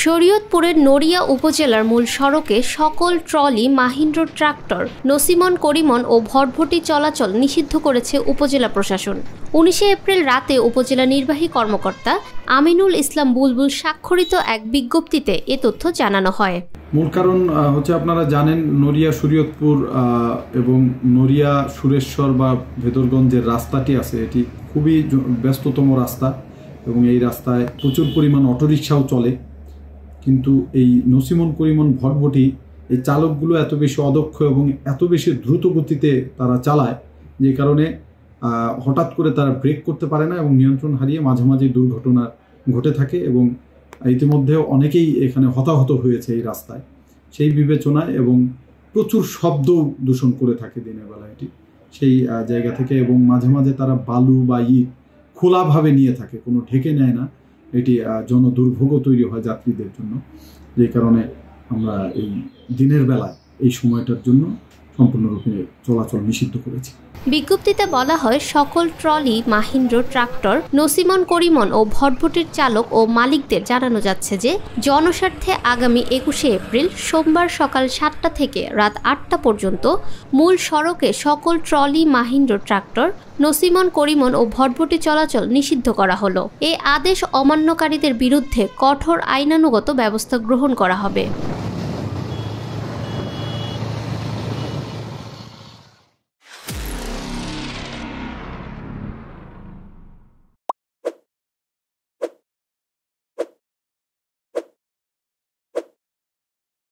শরীয়তপুরের নড়িয়া উপজেলার মূল সড়কে সকল ট্রলি, মাহিন্দ্র ট্রাক্টর, নসিমন, করিমন ও ভটভটি চলাচল নিষিদ্ধ করেছে উপজেলা প্রশাসন। 19 এপ্রিল রাতে উপজেলা নির্বাহী কর্মকর্তা আমিনুল ইসলাম বুলবুল স্বাক্ষরিত এক বিজ্ঞপ্তিতে এ তথ্য জানানো হয়। মূল কারণ হচ্ছে আপনারা জানেন নড়িয়া শরীয়তপুর এবং নড়িয়া সুরেশ্বর বা ভেদরগঞ্জের রাস্তাটি আছে, এটি খুবই ব্যস্ততম রাস্তা এবং এই রাস্তায় প্রচুর পরিমাণ অটোরিকশাও চলে। কিন্তু এই নসিমন, করিমন, ভটভটি এই চালকগুলো এত বেশি অদক্ষ এবং এত বেশি দ্রুত গতিতে তারা চালায়, যে কারণে হঠাৎ করে তারা ব্রেক করতে পারে না এবং নিয়ন্ত্রণ হারিয়ে মাঝে মাঝে দুর্ঘটনা ঘটে থাকে এবং ইতিমধ্যে অনেকেই এখানে হতাহত হয়েছে এই রাস্তায়। সেই বিবেচনায় এবং প্রচুর শব্দ দূষণ করে থাকে দিনের বেলা এটি, সেই জায়গা থেকে এবং মাঝে মাঝে তারা বালু বা ইট খোলাভাবে নিয়ে থাকে, কোনো ঢেকে নেয় না। এটি জনদুর্ভোগও তৈরি হয় যাত্রীদের জন্য, যে কারণে আমরা এই দিনের বেলায় এই সময়টার জন্য সম্পূর্ণরূপে চলাচল নিষিদ্ধ করেছি। বিজ্ঞপ্তিতে বলা হয়, সকল ট্রলি, মাহিন্দ্র ট্রাক্টর, নসিমন, করিমন ও ভটভটির চালক ও মালিকদের জানানো যাচ্ছে যে জনস্বার্থে আগামী 21 এপ্রিল সোমবার সকাল 7টা থেকে রাত 8টা পর্যন্ত মূল সড়কে সকল ট্রলি, মাহিন্দ্র ট্রাক্টর, নসিমন, করিমন ও ভটভটি চলাচল নিষিদ্ধ করা হলো। এই আদেশ অমান্যকারীদের বিরুদ্ধে কঠোর আইনানুগত ব্যবস্থা গ্রহণ করা হবে।